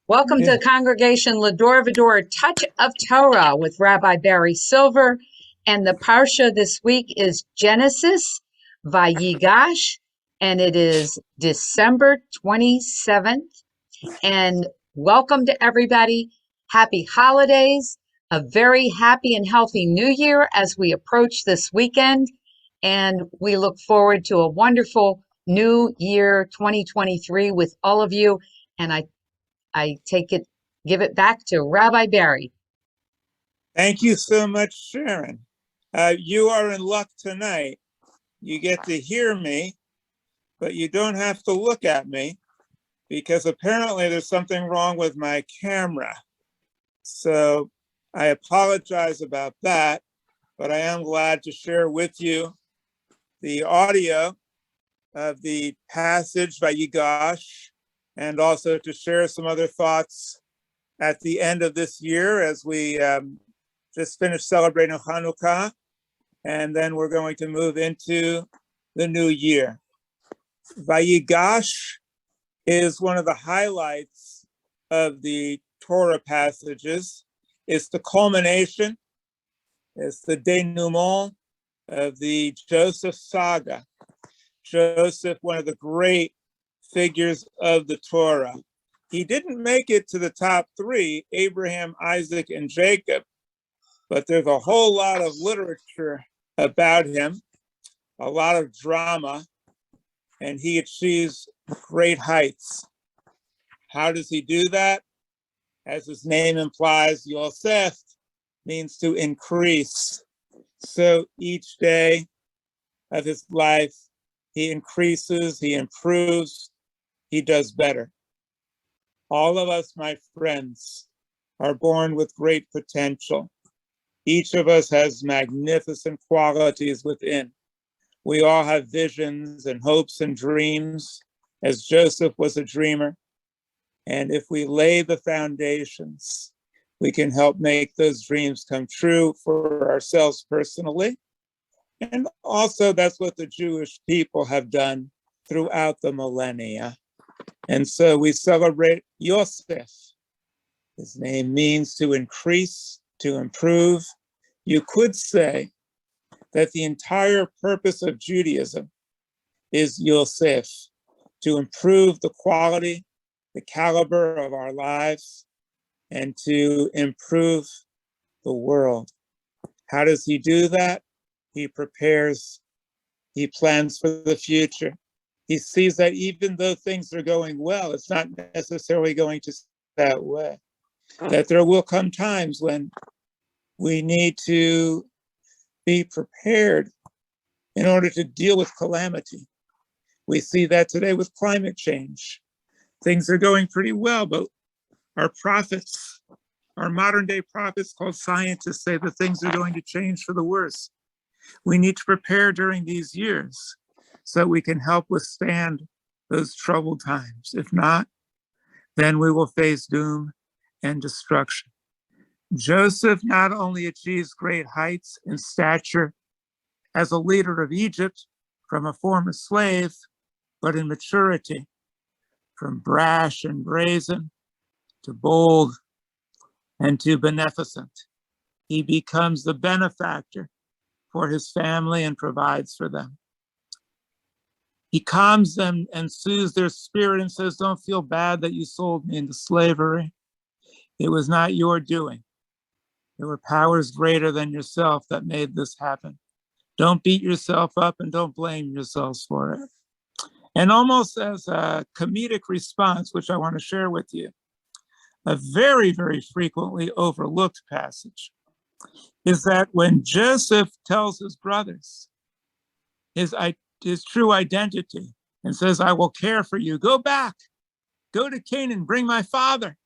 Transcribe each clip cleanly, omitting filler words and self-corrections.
Welcome to Congregation Va-Dor Touch of Torah with Rabbi Barry Silver. And the parasha this week is Genesis, Vayigash, and it is December 27th. And welcome to everybody. Happy holidays, a very happy and healthy new year as we approach this weekend. And we look forward to a wonderful new year 2023 with all of you. And I give it back to Rabbi Barry. Thank you so much, Sharon. You are in luck tonight. You get to hear me, but you don't have to look at me because apparently there's something wrong with my camera. So I apologize about that, but I am glad to share with you the audio of the passage Vayigash, and also to share some other thoughts at the end of this year as we just finished celebrating Hanukkah, and then we're going to move into the new year. Vayigash is one of the highlights of the Torah passages. It's the culmination, it's the denouement of the Joseph saga. Joseph, one of the great figures of the Torah. He didn't make it to the top three, Abraham, Isaac, and Jacob, but there's a whole lot of literature about him, a lot of drama, and he achieves great heights. How does he do that? As his name implies, Yosef means to increase. So each day of his life, he increases, he improves, he does better. All of us, my friends, are born with great potential. Each of us has magnificent qualities within. We all have visions and hopes and dreams, as Joseph was a dreamer. And if we lay the foundations, we can help make those dreams come true for ourselves personally. And also that's what the Jewish people have done throughout the millennia. And so we celebrate Yosef. His name means to increase, to improve. You could say that the entire purpose of Judaism is Yosef, to improve the quality, the caliber of our lives, and to improve the world. How does he do that? He prepares, he plans for the future. He sees that even though things are going well, it's not necessarily going to stay that way. That there will come times when we need to be prepared in order to deal with calamity. We see that today with climate change. Things are going pretty well, but our prophets, our modern day prophets called scientists, say that things are going to change for the worse. We need to prepare during these years so we can help withstand those troubled times. If not, then we will face doom and destruction. Joseph not only achieves great heights in stature as a leader of Egypt from a former slave, but in maturity, from brash and brazen to bold and to beneficent. He becomes the benefactor for his family and provides for them. He calms them and soothes their spirit and says, don't feel bad that you sold me into slavery. It was not your doing. There were powers greater than yourself that made this happen. Don't beat yourself up and don't blame yourselves for it. And almost as a comedic response, which I want to share with you, a very, very frequently overlooked passage is that when Joseph tells his brothers his true identity and says, I will care for you, go back, go to Canaan, bring my father,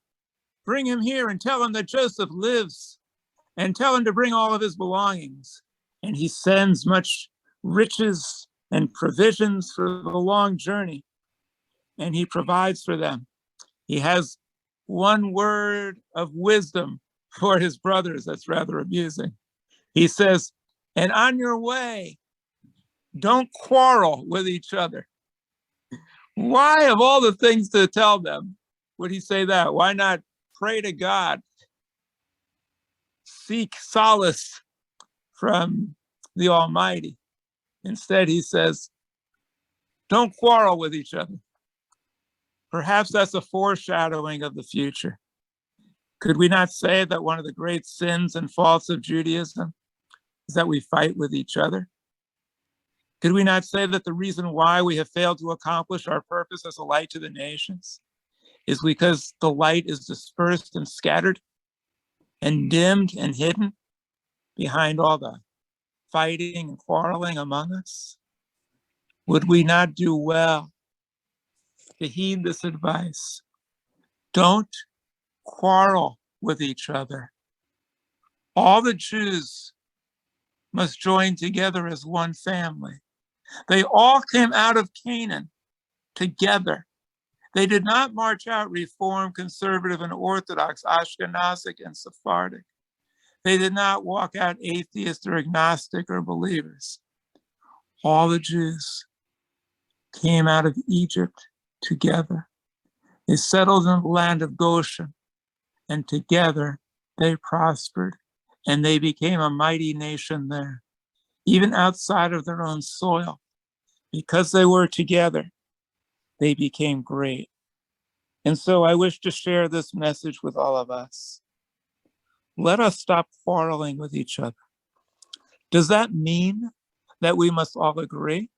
bring him here and tell him that Joseph lives and tell him to bring all of his belongings. And he sends much riches and provisions for the long journey, and he provides for them. He has one word of wisdom for his brothers that's rather amusing. He says, and on your way, don't quarrel with each other. Why, of all the things to tell them, would he say that? Why not pray to God? Seek solace from the Almighty. Instead, he says, don't quarrel with each other. Perhaps that's a foreshadowing of the future. Could we not say that one of the great sins and faults of Judaism is that we fight with each other? Could we not say that the reason why we have failed to accomplish our purpose as a light to the nations is because the light is dispersed and scattered and dimmed and hidden behind all the fighting and quarreling among us? Would we not do well to heed this advice? Don't quarrel with each other. All the Jews must join together as one family. They all came out of Canaan together. They did not march out Reform, Conservative, and Orthodox, Ashkenazic, and Sephardic. They did not walk out atheist or agnostic or believers. All the Jews came out of Egypt together. They settled in the land of Goshen, and together they prospered, and they became a mighty nation there, even outside of their own soil. Because they were together, they became great. And so I wish to share this message with all of us. Let us stop quarreling with each other. Does that mean that we must all agree?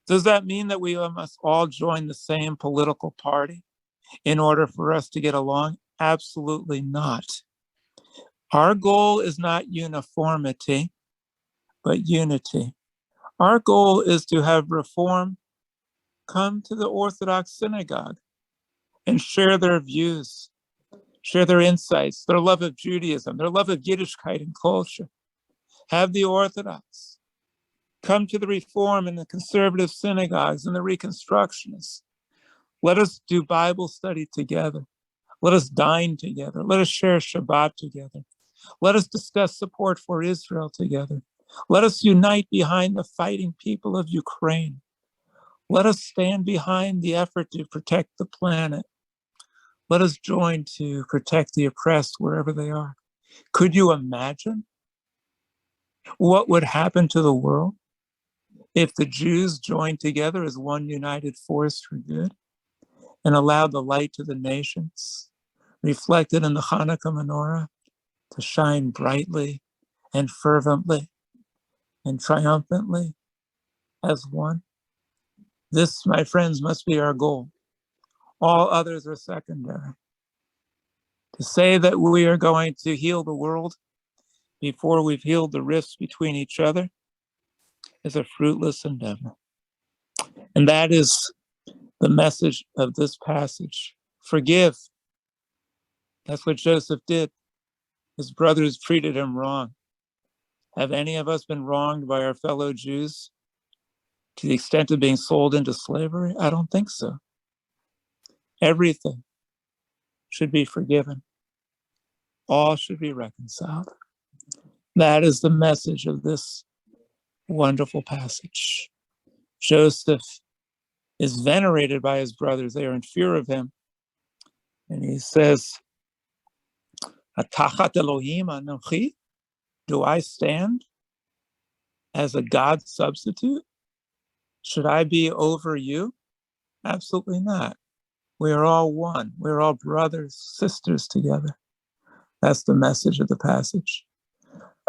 Does that mean that we must all join the same political party in order for us to get along? Absolutely not. Our goal is not uniformity, but unity. Our goal is to have Reform come to the Orthodox synagogue and share their views, share their insights, their love of Judaism, their love of Yiddishkeit and culture. Have the Orthodox come to the Reform and the conservative synagogues and the Reconstructionists. Let us do Bible study together. Let us dine together. Let us share Shabbat together. Let us discuss support for Israel together. Let us unite behind the fighting people of Ukraine. Let us stand behind the effort to protect the planet. Let us join to protect the oppressed wherever they are. Could you imagine what would happen to the world if the Jews joined together as one united force for good and allowed the light to the nations, reflected in the Hanukkah menorah, to shine brightly and fervently and triumphantly as one? This, my friends, must be our goal. All others are secondary. To say that we are going to heal the world before we've healed the rifts between each other is a fruitless endeavor. And that is the message of this passage. Forgive. That's what Joseph did. His brothers treated him wrong. Have any of us been wronged by our fellow Jews to the extent of being sold into slavery? I don't think so. Everything should be forgiven. All should be reconciled. That is the message of this wonderful passage. Joseph is venerated by his brothers. They are in fear of him. And he says, Atachat Elohim anochi? Do I stand as a God substitute? Should I be over you? Absolutely not. We are all one. We're all brothers, sisters together. That's the message of the passage.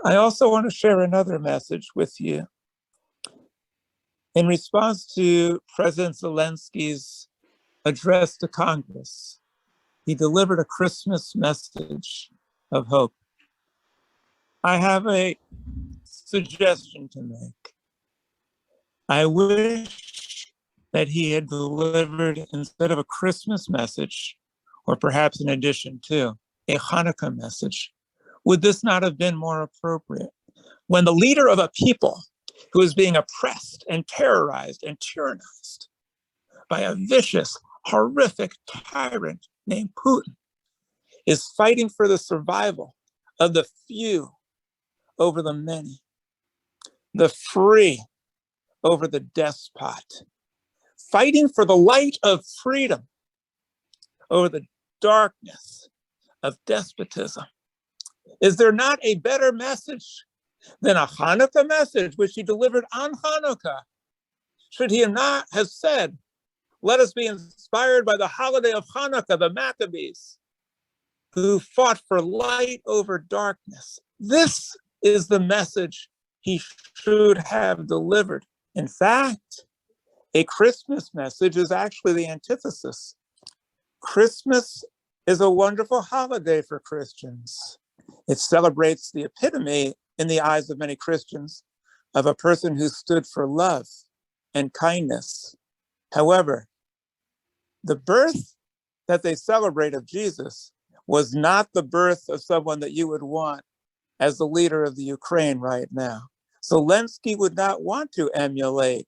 I also want to share another message with you. In response to President Zelensky's address to Congress, he delivered a Christmas message of hope. I have a suggestion to make. I wish that he had delivered, instead of a Christmas message, or perhaps in addition to, a Hanukkah message. Would this not have been more appropriate? When the leader of a people who is being oppressed and terrorized and tyrannized by a vicious, horrific tyrant named Putin is fighting for the survival of the few over the many, the free over the despot, fighting for the light of freedom over the darkness of despotism. Is there not a better message than a Hanukkah message, which he delivered on Hanukkah? Should he not have said, let us be inspired by the holiday of Hanukkah, the Maccabees, who fought for light over darkness? This is the message he should have delivered. In fact, a Christmas message is actually the antithesis. Christmas is a wonderful holiday for Christians. It celebrates the epitome, in the eyes of many Christians, of a person who stood for love and kindness. However, the birth that they celebrate of Jesus was not the birth of someone that you would want as the leader of the Ukraine right now. Zelenskyy would not want to emulate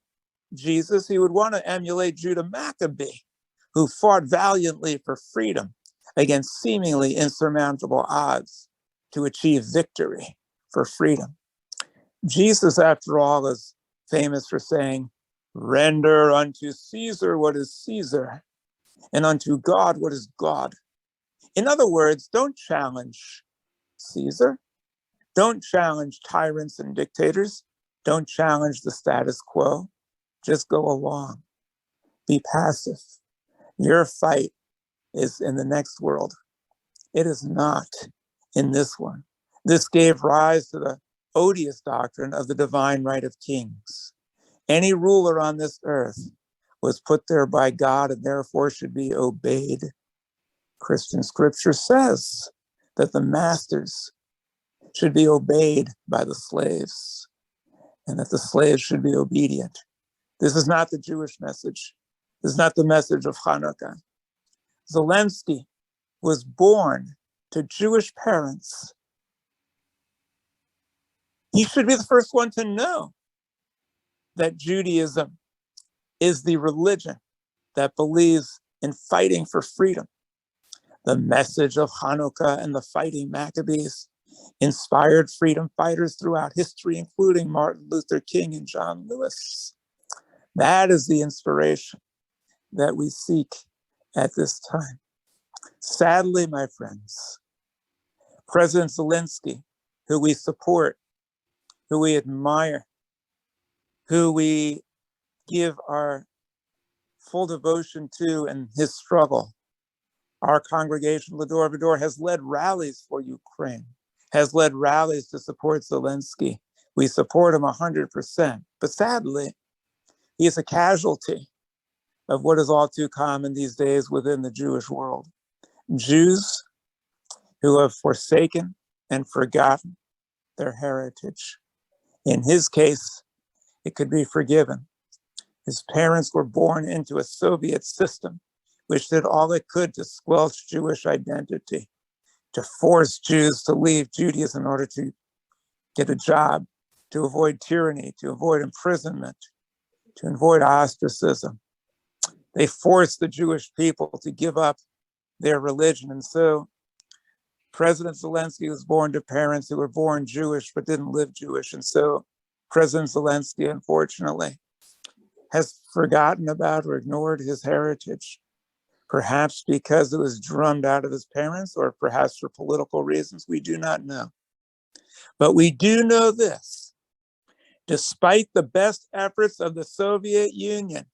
Jesus. He would want to emulate Judah Maccabee, who fought valiantly for freedom against seemingly insurmountable odds to achieve victory for freedom. Jesus, after all, is famous for saying, render unto Caesar what is Caesar, and unto God what is God. In other words, don't challenge Caesar. Don't challenge tyrants and dictators. Don't challenge the status quo. Just go along. Be passive. Your fight is in the next world. It is not in this one. This gave rise to the odious doctrine of the divine right of kings. Any ruler on this earth was put there by God and therefore should be obeyed. Christian scripture says that the masters should be obeyed by the slaves and that the slaves should be obedient. This is not the Jewish message. This is not the message of Hanukkah. Zelenskyy was born to Jewish parents. He should be the first one to know that Judaism is the religion that believes in fighting for freedom. The message of Hanukkah and the fighting Maccabees inspired freedom fighters throughout history, including Martin Luther King and John Lewis. That is the inspiration that we seek at this time. Sadly, my friends, President Zelenskyy, who we support, who we admire, who we give our full devotion to in his struggle, our congregation, Va-Dor, has led rallies for Ukraine, has led rallies to support Zelenskyy. We support him 100%. But sadly, he is a casualty of what is all too common these days within the Jewish world. Jews who have forsaken and forgotten their heritage. In his case, it could be forgiven. His parents were born into a Soviet system which did all it could to squelch Jewish identity, to force Jews to leave Judaism in order to get a job, to avoid tyranny, to avoid imprisonment, to avoid ostracism. They forced the Jewish people to give up their religion. And so President Zelenskyy was born to parents who were born Jewish but didn't live Jewish. And so President Zelenskyy, unfortunately, has forgotten about or ignored his heritage, perhaps because it was drummed out of his parents or perhaps for political reasons. We do not know. But we do know this. Despite the best efforts of the Soviet Union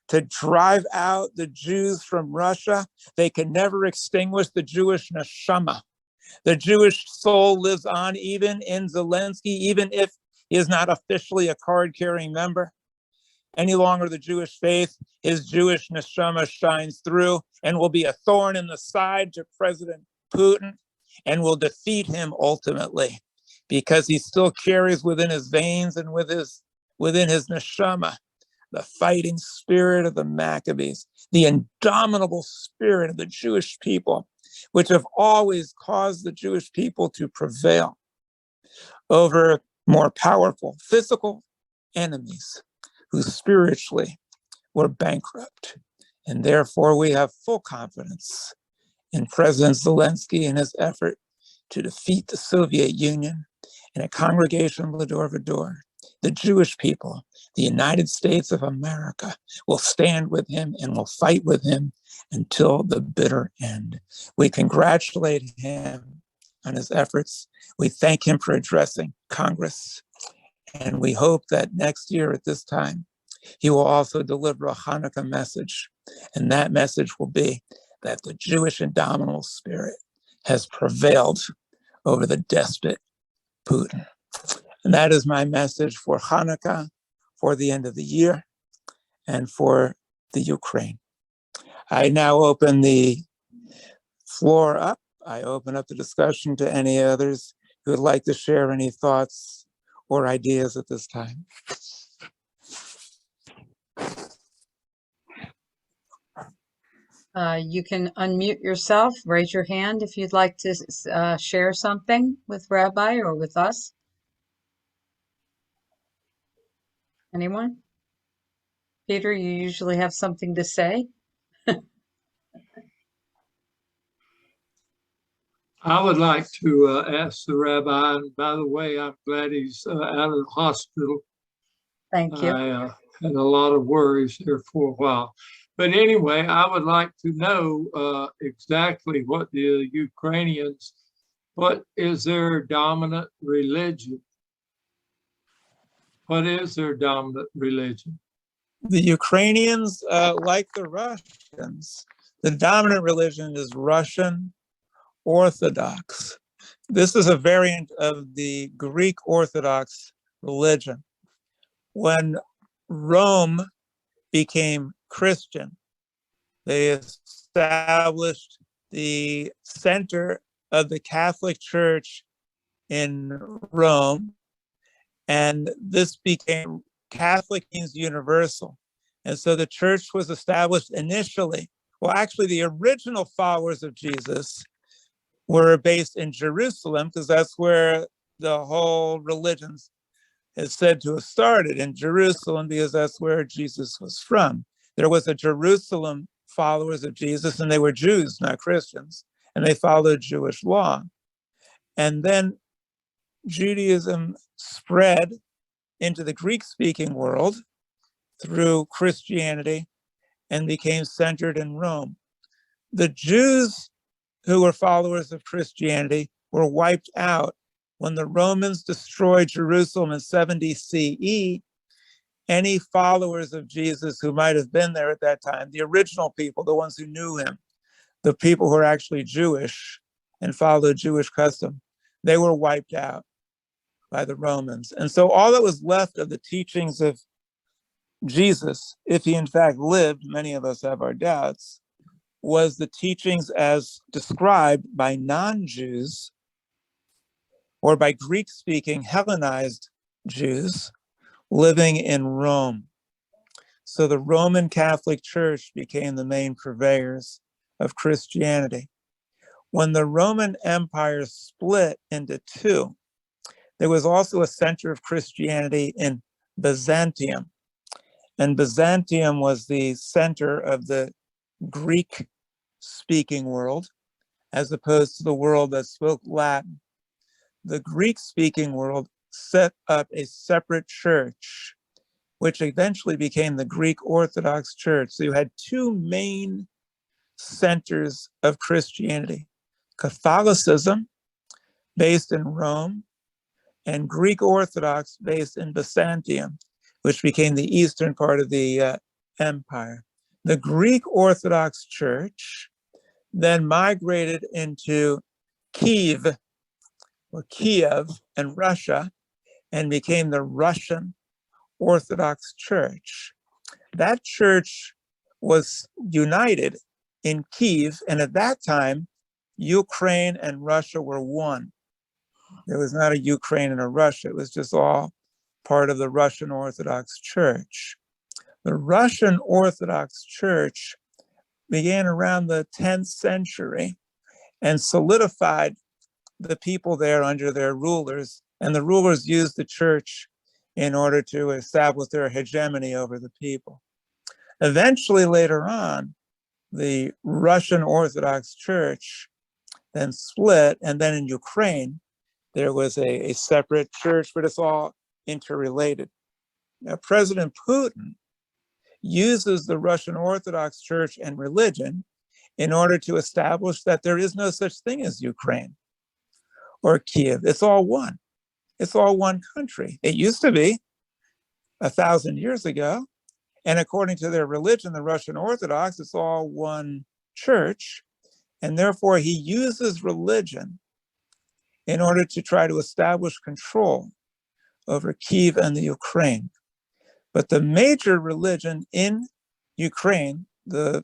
to drive out the Jews from Russia, they can never extinguish the Jewish neshama. The Jewish soul lives on even in Zelenskyy, even if he is not officially a card-carrying member. Any longer the Jewish faith, his Jewish neshama shines through and will be a thorn in the side to President Putin and will defeat him ultimately because he still carries within his veins and within his neshama the fighting spirit of the Maccabees, the indomitable spirit of the Jewish people, which have always caused the Jewish people to prevail over more powerful physical enemies who spiritually were bankrupt. And therefore, we have full confidence in President Zelenskyy and his effort to defeat the Soviet Union and a congregation, Va-Dor, the Jewish people, the United States of America will stand with him and will fight with him until the bitter end. We congratulate him on his efforts. We thank him for addressing Congress. And we hope that next year at this time, he will also deliver a Hanukkah message. And that message will be that the Jewish indomitable spirit has prevailed over the despot Putin. And that is my message for Hanukkah, for the end of the year, and for the Ukraine. I now open the floor up. I open up the discussion to any others who would like to share any thoughts or ideas at this time. You can unmute yourself, raise your hand if you'd like to share something with Rabbi or with us. Anyone? Peter, you usually have something to say. I would like to ask the rabbi, and by the way, I'm glad he's out of the hospital. Thank you. I had a lot of worries there for a while. But anyway, I would like to know exactly what the Ukrainians, what is their dominant religion? What is their dominant religion? The Ukrainians, like the Russians, the dominant religion is Russian Orthodox. This is a variant of the Greek Orthodox religion. When Rome became Christian, they established the center of the Catholic Church in Rome, and this became Catholic means universal. And so the church was established initially. Well, actually, the original followers of Jesus were based in Jerusalem, because that's where the whole religion is said to have started, in Jerusalem, because that's where Jesus was from. There was a Jerusalem followers of Jesus, and they were Jews, not Christians, and they followed Jewish law. And then Judaism spread into the Greek-speaking world through Christianity and became centered in Rome. The Jews who were followers of Christianity were wiped out when the Romans destroyed Jerusalem in 70 CE. Any followers of Jesus who might have been there at that time, the original people, the ones who knew him, the people who are actually Jewish and followed Jewish custom, they were wiped out by the Romans. And so all that was left of the teachings of Jesus, if he in fact lived, many of us have our doubts, was the teachings as described by non-Jews or by Greek-speaking Hellenized Jews living in Rome. So the Roman Catholic Church became the main purveyors of Christianity. When the Roman Empire split into two, there was also a center of Christianity in Byzantium. And Byzantium was the center of the Greek-speaking world, as opposed to the world that spoke Latin. The Greek-speaking world set up a separate church, which eventually became the Greek Orthodox Church. So you had two main centers of Christianity: Catholicism, based in Rome, and Greek Orthodox, based in Byzantium, which became the eastern part of the empire. The Greek Orthodox Church then migrated into Kiev and Russia, and became the Russian Orthodox Church. That church was united in Kiev, and at that time, Ukraine and Russia were one. There was not a Ukraine and a Russia. It was just all part of the Russian Orthodox Church. The Russian Orthodox Church began around the 10th century and solidified the people there under their rulers. And the rulers used the church in order to establish their hegemony over the people. Eventually, later on, the Russian Orthodox Church then split, and then in Ukraine, there was a separate church, but it's all interrelated. Now, President Putin uses the Russian Orthodox Church and religion in order to establish that there is no such thing as Ukraine or Kiev. It's all one. It's all one country. It used to be 1,000 years ago. And according to their religion, the Russian Orthodox, it's all one church. And therefore, he uses religion in order to try to establish control over Kiev and the Ukraine. But the major religion in Ukraine, the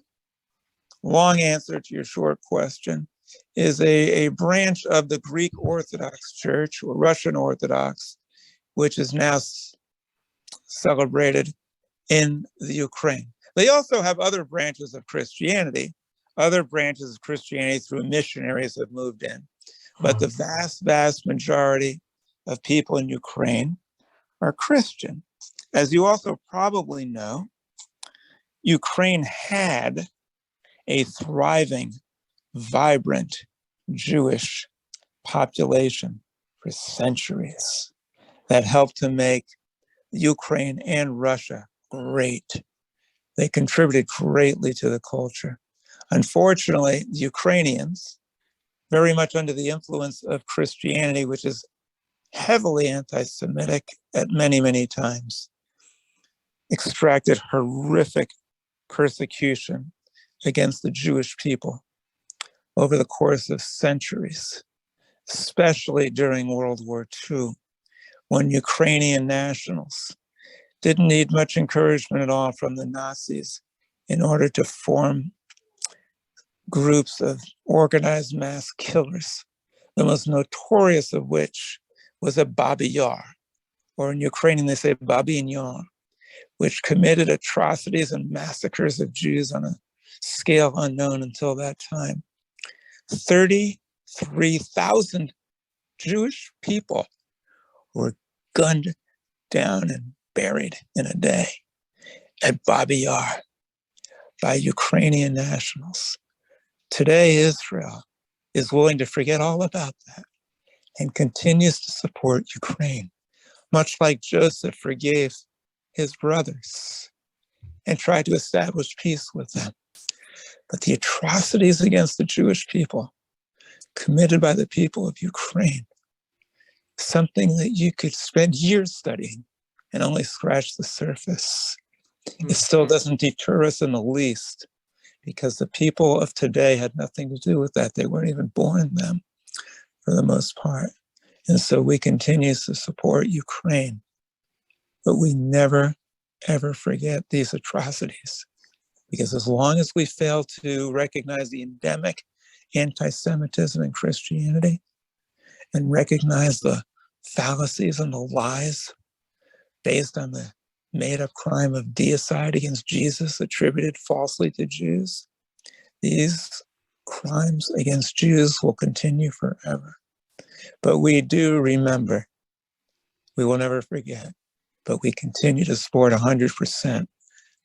long answer to your short question, is a branch of the Greek Orthodox Church, or Russian Orthodox, which is now celebrated in the Ukraine. They also have other branches of Christianity. Other branches of Christianity through missionaries have moved in. But the vast, vast majority of people in Ukraine are Christian. As you also probably know, Ukraine had a thriving, vibrant Jewish population for centuries that helped to make Ukraine and Russia great. They contributed greatly to the culture. Unfortunately, the Ukrainians, very much under the influence of Christianity, which is heavily anti-Semitic at many, many times, extracted horrific persecution against the Jewish people over the course of centuries, especially during World War II, when Ukrainian nationals didn't need much encouragement at all from the Nazis in order to form groups of organized mass killers, the most notorious of which was a Va-Dor, or in Ukrainian they say Babinyan, which committed atrocities and massacres of Jews on a scale unknown until that time. 33,000 Jewish people were gunned down and buried in a day at Va-Dor by Ukrainian nationals. Today, Israel is willing to forget all about that and continues to support Ukraine, much like Joseph forgave his brothers and tried to establish peace with them. But the atrocities against the Jewish people committed by the people of Ukraine, something that you could spend years studying and only scratch the surface. It still doesn't deter us in the least, because the people of today had nothing to do with that. They weren't even born then, for the most part. And so we continue to support Ukraine, but we never, ever forget these atrocities. Because as long as we fail to recognize the endemic anti-Semitism in Christianity and recognize the fallacies and the lies based on the made-up crime of deicide against Jesus attributed falsely to Jews, these crimes against Jews will continue forever. But we do remember, we will never forget, but we continue to support 100%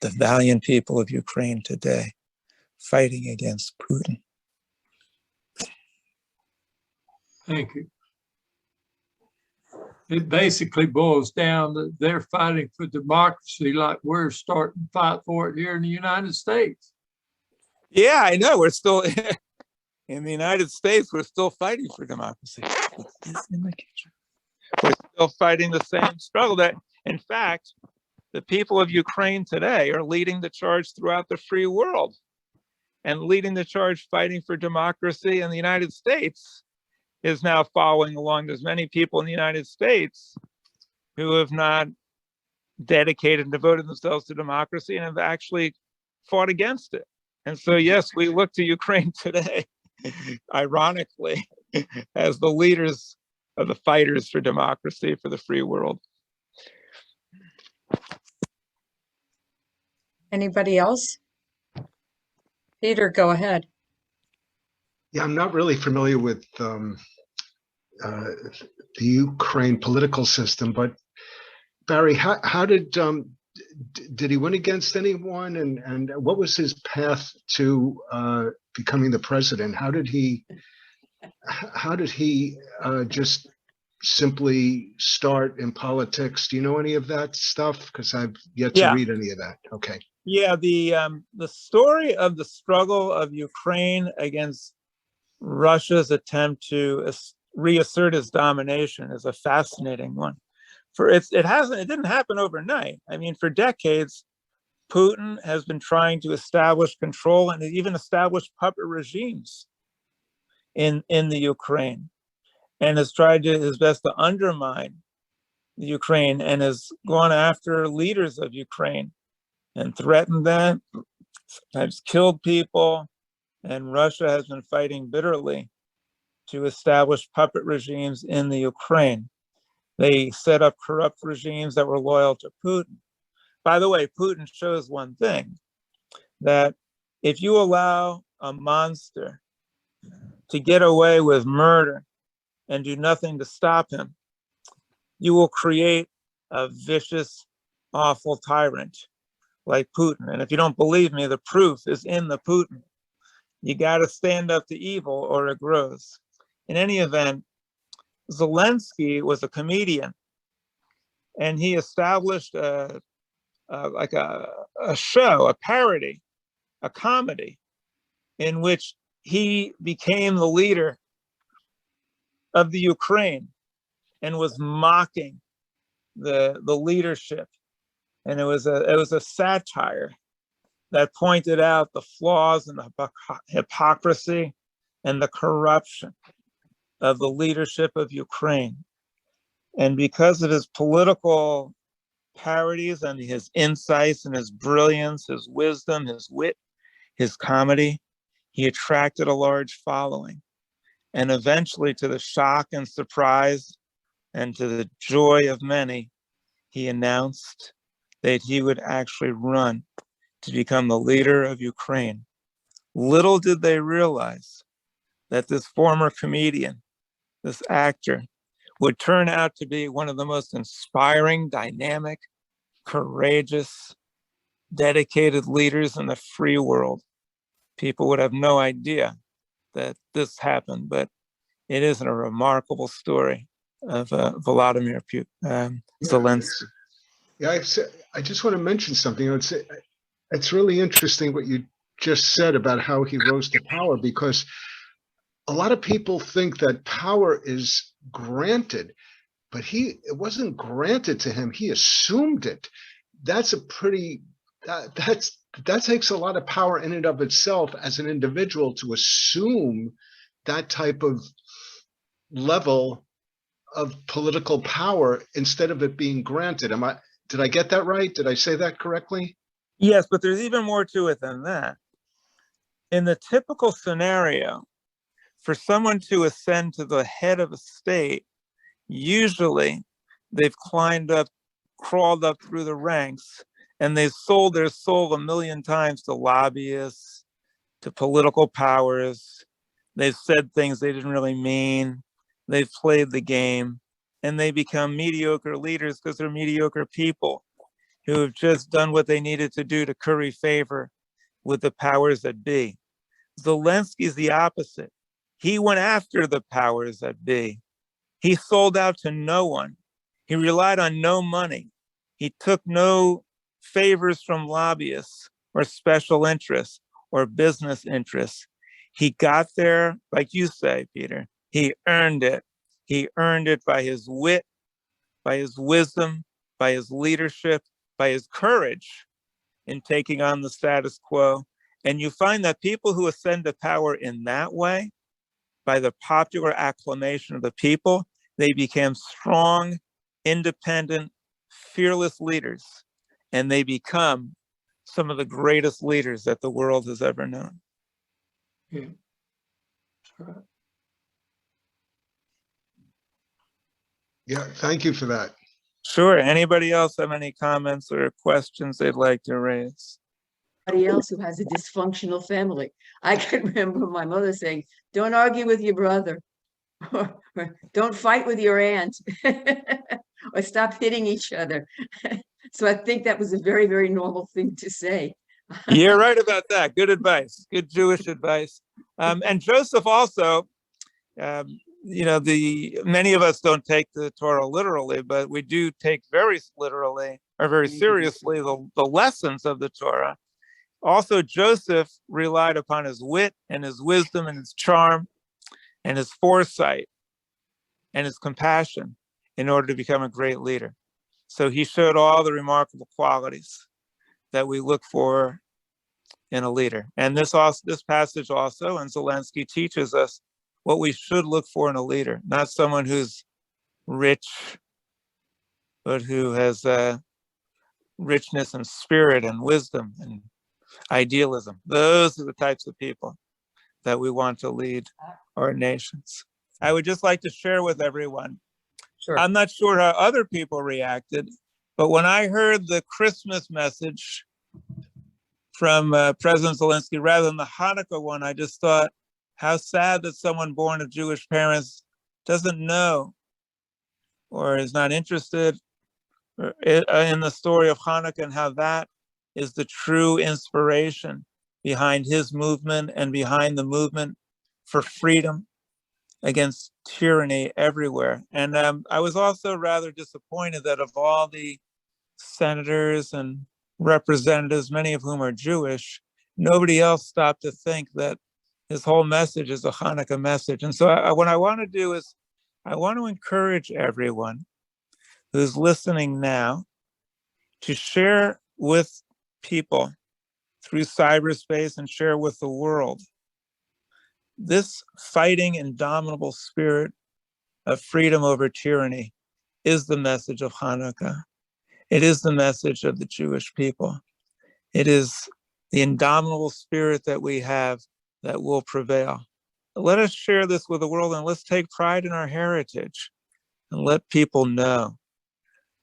the valiant people of Ukraine today fighting against Putin. Thank you. It basically boils down that they're fighting for democracy like we're starting to fight for it here in the United States. Yeah, I know. We're still in the United States. We're still fighting for democracy. We're still fighting the same struggle that, in fact, the people of Ukraine today are leading the charge throughout the free world and leading the charge fighting for democracy in the United States is now following along. There's many people in the United States who have not dedicated and devoted themselves to democracy and have actually fought against it. And so, yes, we look to Ukraine today, ironically, as the leaders of the fighters for democracy for the free world. Anybody else? Peter, go ahead. Yeah, I'm not really familiar with the Ukraine political system, but Barry, how did he win against anyone, and what was his path to becoming the president? How did he just simply start in politics? Do you know any of that stuff? Because I've yet to Yeah. read any of that. Okay. Yeah, the story of the struggle of Ukraine against Russia's attempt to reassert its domination is a fascinating one. It didn't happen overnight. I mean, for decades, Putin has been trying to establish control and even establish puppet regimes in the Ukraine, and has tried his best to undermine the Ukraine, and has gone after leaders of Ukraine and threatened them, sometimes killed people, and Russia has been fighting bitterly to establish puppet regimes in the Ukraine. They set up corrupt regimes that were loyal to Putin. By the way, Putin shows one thing, that if you allow a monster to get away with murder and do nothing to stop him, you will create a vicious, awful tyrant like Putin. And if you don't believe me, the proof is in the Putin. You got to stand up to evil or it grows. In any event, Zelenskyy was a comedian, and he established a show, a parody, a comedy, in which he became the leader of the Ukraine and was mocking the leadership. And it was a satire that pointed out the flaws and the hypocrisy and the corruption of the leadership of Ukraine. And because of his political parodies and his insights and his brilliance, his wisdom, his wit, his comedy, he attracted a large following. And eventually, to the shock and surprise and to the joy of many, he announced that he would actually run to become the leader of Ukraine. Little did they realize that this former comedian, this actor, would turn out to be one of the most inspiring, dynamic, courageous, dedicated leaders in the free world. People would have no idea that this happened, but it is a remarkable story of Volodymyr Zelenskyy. Yeah, I just want to mention something. It's really interesting what you just said about how he rose to power, because a lot of people think that power is granted, but it wasn't granted to him. He assumed it. That's that takes a lot of power in and of itself as an individual, to assume that type of level of political power instead of it being granted. Did I get that right? Did I say that correctly? Yes, but there's even more to it than that. In the typical scenario, for someone to ascend to the head of a state, usually they've crawled up through the ranks, and they've sold their soul a million times to lobbyists, to political powers. They've said things they didn't really mean. They've played the game, and they become mediocre leaders because they're mediocre people who have just done what they needed to do to curry favor with the powers that be. Zelenskyy is the opposite. He went after the powers that be. He sold out to no one. He relied on no money. He took no favors from lobbyists or special interests or business interests. He got there, like you say, Peter, he earned it. He earned it by his wit, by his wisdom, by his leadership, by his courage in taking on the status quo. And you find that people who ascend to power in that way, by the popular acclamation of the people, they became strong, independent, fearless leaders. And they become some of the greatest leaders that the world has ever known. Yeah. Right. Yeah, thank you for that. Sure. Anybody else have any comments or questions they'd like to raise? Anybody else who has a dysfunctional family. I can remember my mother saying, don't argue with your brother, or don't fight with your aunt, or stop hitting each other. So I think that was a very, very normal thing to say. You're right about that. Good advice. Good Jewish advice. And Joseph also, many of us don't take the Torah literally, but we do take very literally or very seriously the lessons of the Torah. Also, Joseph relied upon his wit and his wisdom and his charm and his foresight and his compassion in order to become a great leader. So he showed all the remarkable qualities that we look for in a leader. And this passage also, and Zelenskyy teaches us what we should look for in a leader, not someone who's rich, but who has richness and spirit and wisdom and idealism. Those are the types of people that we want to lead our nations. I would just like to share with everyone, Sure. I'm not sure how other people reacted, but when I heard the Christmas message from President Zelenskyy rather than the Hanukkah one, I just thought, how sad that someone born of Jewish parents doesn't know or is not interested in the story of Hanukkah and how that is the true inspiration behind his movement and behind the movement for freedom against tyranny everywhere. And I was also rather disappointed that of all the senators and representatives, many of whom are Jewish, nobody else stopped to think that his whole message is a Hanukkah message. And so what I want to do is I want to encourage everyone who's listening now to share with people through cyberspace and share with the world this fighting indomitable spirit of freedom over tyranny is the message of Hanukkah. It is the message of the Jewish people. It is the indomitable spirit that we have that will prevail. Let us share this with the world, and let's take pride in our heritage and let people know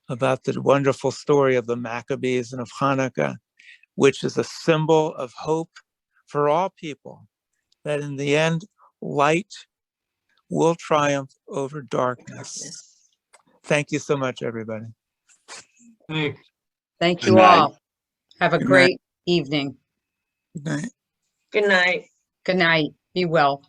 about the wonderful story of the Maccabees and of Hanukkah, which is a symbol of hope for all people, that in the end, light will triumph over darkness. Thank you so much, everybody. Thanks. Thank Good you night. all. Have a Good great evening. Good night. Good night. Good night. Be well.